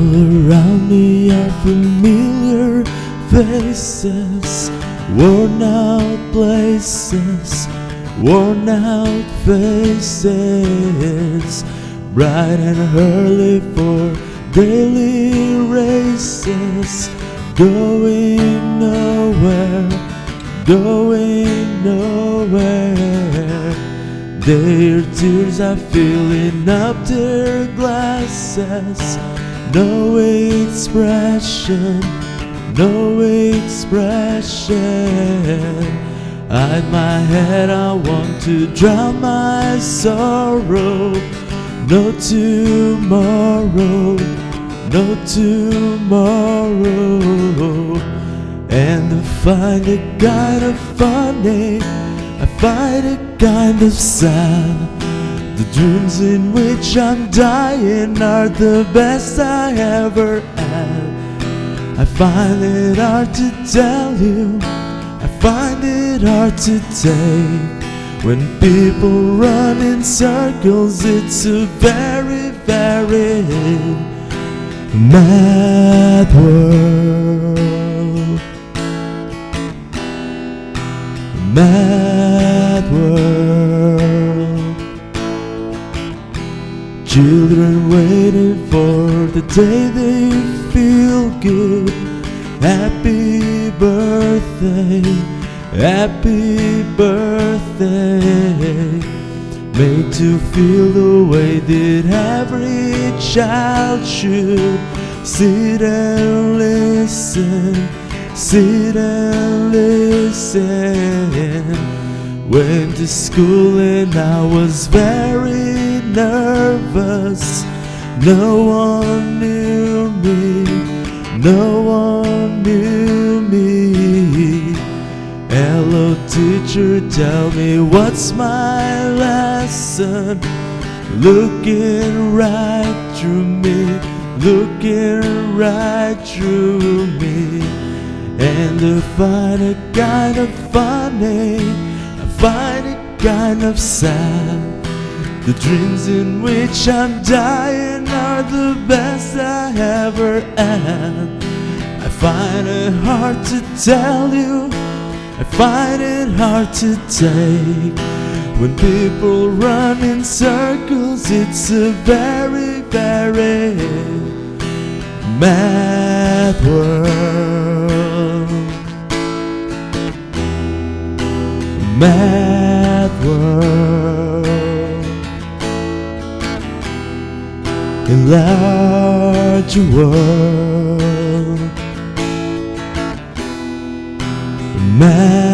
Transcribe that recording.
All around me are familiar faces, worn out places, worn out faces, bright and early for daily races, going nowhere, going nowhere. Their tears are filling up their glasses, no expression, no expression. Hide my head, I want to drown my sorrow. No tomorrow, no tomorrow. And I find it kind of funny, I find it kind of sad. The dreams in which I'm dying are the best I ever had. I find it hard to tell you, I find it hard to take. When people run in circles, it's a very, very mad world. Mad world. Children waiting for the day they feel good. Happy birthday, happy birthday. Made to feel the way that every child should. Sit and listen, sit and listen. Went to school and I was very nervous. No one knew me, no one knew me. Hello teacher, tell me what's my lesson. Looking right through me, looking right through me. And I find it kind of funny, I find it kind of sad. The dreams in which I'm dying are the best I ever had. I find it hard to tell you, I find it hard to take. When people run in circles, it's a very, very mad world. Mad world. A larger world. Mad